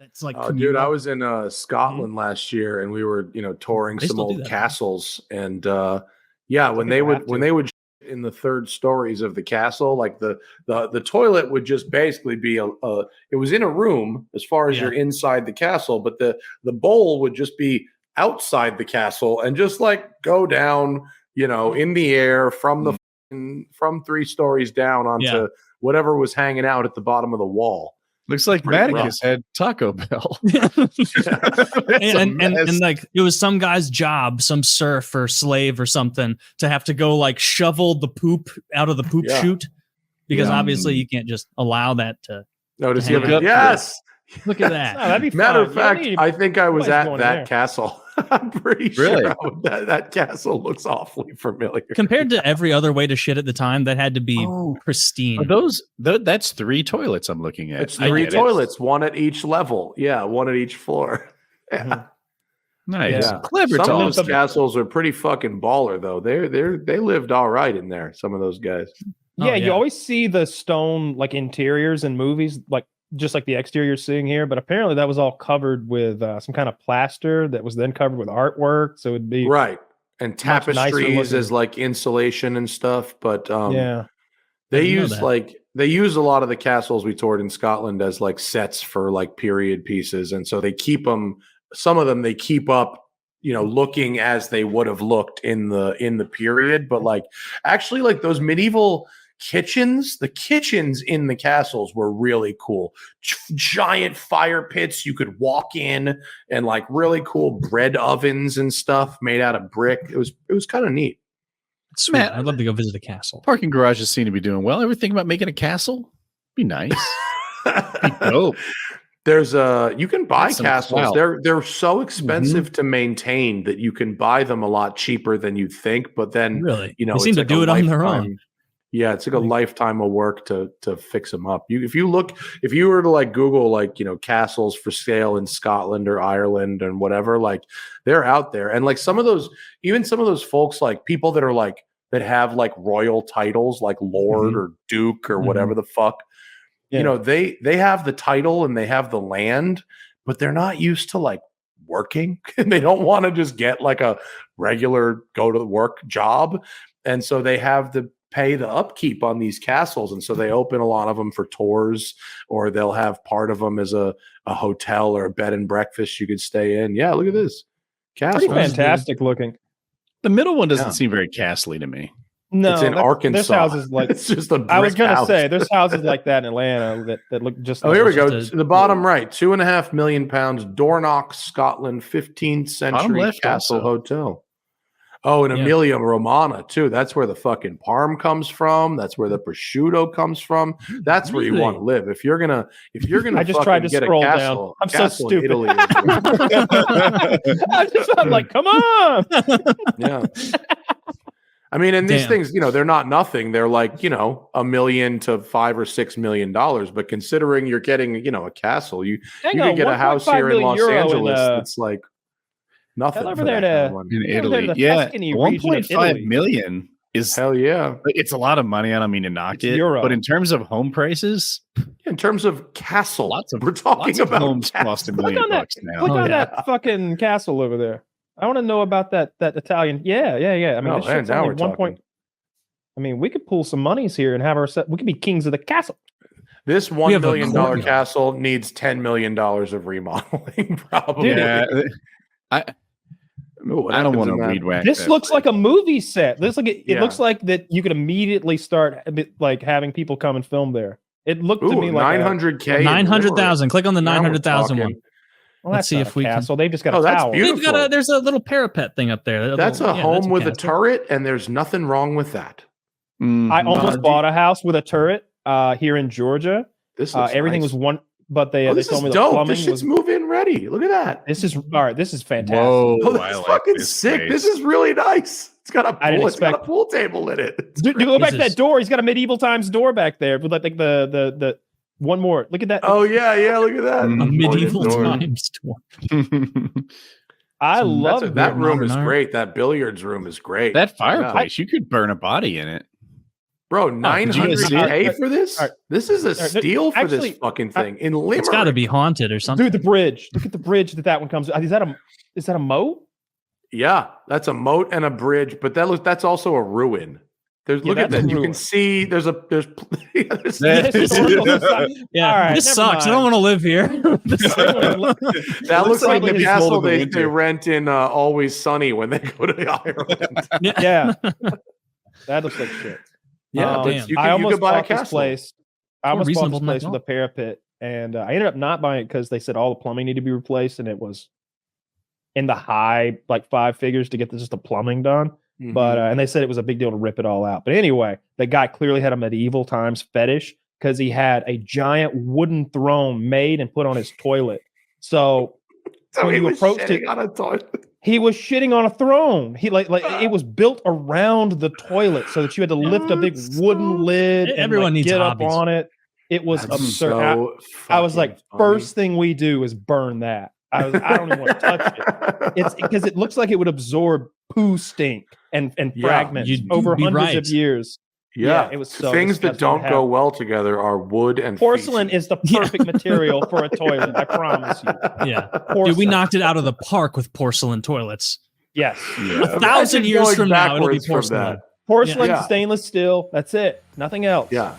It's like, dude, I was in Scotland last year, and we were, touring some old castles, and when they would in the third stories of the castle, like the toilet would just basically be it was in a room as far as you're inside the castle, but the bowl would just be outside the castle and just like go down, in the air from from 3 stories down onto whatever was hanging out at the bottom of the wall. Looks like Vaticanus had Taco Bell. and like it was some guy's job, some serf or slave or something, to have to go like shovel the poop out of the poop chute, because obviously you can't just allow that to. Notice you have yes. Look at that. That'd be Matter fun. of fact, I think I was at that castle. I'm pretty sure that castle looks awfully familiar. Compared to every other way to shit at the time, that had to be pristine. That's 3 toilets I'm looking at. It's 3 toilets, 1 at each level. Yeah, 1 at each floor. Yeah. Nice. Yeah. Clever. Some of those castles are pretty fucking baller, though. They lived all right in there, some of those guys. Yeah, you always see the stone like interiors in movies, like just like the exterior you're seeing here, but apparently that was all covered with some kind of plaster that was then covered with artwork, so it'd be right, and tapestries as like insulation and stuff. But they use a lot of the castles we toured in Scotland as like sets for like period pieces, and so they keep them. Some of them they keep up, looking as they would have looked in the period. But like actually, like those medieval the kitchens in the castles were really cool. Giant fire pits you could walk in, and like really cool bread ovens and stuff made out of brick. It was kind of neat. Sweet. I'd love to go visit a castle. Parking garages seem to be doing well. Ever think about making a castle? Be nice. Be dope. There's you can buy castles. Wow. They're so expensive to maintain that you can buy them a lot cheaper than you think. But then really, they seem to do it on their own. Yeah, it's like a lifetime of work to fix them up. If you were to like Google like, castles for sale in Scotland or Ireland and whatever, like they're out there. And like some of those folks, like people that are like that have like royal titles like Lord or Duke or whatever the fuck, they have the title and they have the land, but they're not used to like working. They don't want to just get like a regular go to work job. And so they have to pay the upkeep on these castles, and so they open a lot of them for tours, or they'll have part of them as a hotel or a bed and breakfast you could stay in. Yeah, look at this castle. Pretty fantastic looking. The middle one doesn't seem very castle-y to me. No, it's in Arkansas. There's houses like it's just a brick I was gonna house. say there's houses like that in Atlanta that look just. Here we go. To the bottom right, £2.5 million, Dornoch, Scotland, 15th century castle hotel. Oh, and Emilia Romagna too. That's where the fucking parm comes from. That's where the prosciutto comes from. That's where you want to live. If you're gonna, I just tried to get scroll a castle, down. I'm so stupid. Italy I'm like, come on. Yeah. I mean, and these things, they're not nothing. They're like, $1 million to $5 or $6 million. But considering you're getting, a castle, you can get a house here in Los Angeles that's like nothing over there to in Italy. Yeah, 1.5 million is hell yeah. It's a lot of money. I don't mean to knock it, but in terms of home prices, in terms of castle, we're talking about homes cost $1 million now. Click on that fucking castle over there. I want to know about that Italian. Yeah. I mean, this shit's only 1 point. I mean, we could pull some monies here and have our set. We could be kings of the castle. This $1 million castle needs $10 million of remodeling, probably. Yeah. I don't want to weed whack. This looks like a movie set. This it looks like that you could immediately start like having people come and film there. It looked to me like 900K, 900,000. Click on the 900,000 one. Well, let's see if we can. So they've just got a tower. Beautiful. There's a little parapet thing up there. That's a home with a turret, and there's nothing wrong with that. I almost bought a house with a turret here in Georgia. This everything was one. But they told me the dope. plumbing this shit's move-in ready. Look at that. This is all right. This is fantastic. Whoa, that's fucking sick. Space. This is really nice. It's got a pool. It's got a pool table in it. Dude, go back to that door. He's got a medieval times door back there with like the one more. Look at that. Oh yeah. Look at that. A medieval times door. I love it. That room is great. That billiards room is great. That fireplace, you could burn a body in it. Bro, did you guys see $900K for this? All right. This is a steal for Actually, this fucking thing. In Limerick. It's got to be haunted or something. Dude, the bridge. Look at the bridge that one comes. Is that a moat? Yeah, that's a moat and a bridge, but that's also a ruin. Look at that. You can see there's Yeah, right, this never sucks. I mind. don't want to live here. that looks like the maybe it's castle mold in the they winter. rent in Always Sunny when they go to Ireland. Yeah. That looks like shit. Yeah, but damn. you I could almost buy a bought this castle. place. I More almost bought reasonable this than I place with a thought. parapet, and I ended up not buying it because they said all the plumbing needed to be replaced, and it was in the high like 5 figures to get just the plumbing done. Mhm. But and they said it was a big deal to rip it all out. But anyway, the guy clearly had a medieval times fetish because he had a giant wooden throne made and put on his toilet. So when he you was approached it, shitting on a toilet. he was shitting on a throne. He like it was built around the toilet so that you had to lift a big wooden lid and Everyone needs get hobbies. up on it. It was That's absurd. so I was like, fucking first thing we do is burn that. I don't even want to touch it. funny. It's because it looks like it would absorb poo stink and Yeah, fragments you'd over be hundreds right. of years. Yeah, it was so things that disgusting to don't go have. well together are wood and Porcelain feces. is the perfect material for a toilet. I promise you. Yeah. Porcelain. Dude, we knocked it out of the park with porcelain toilets. Yes. Yeah. 1,000 Imagine years going from now, it'll be backwards from porcelain. that. Porcelain, Yeah. stainless steel. That's it. Nothing else. Yeah,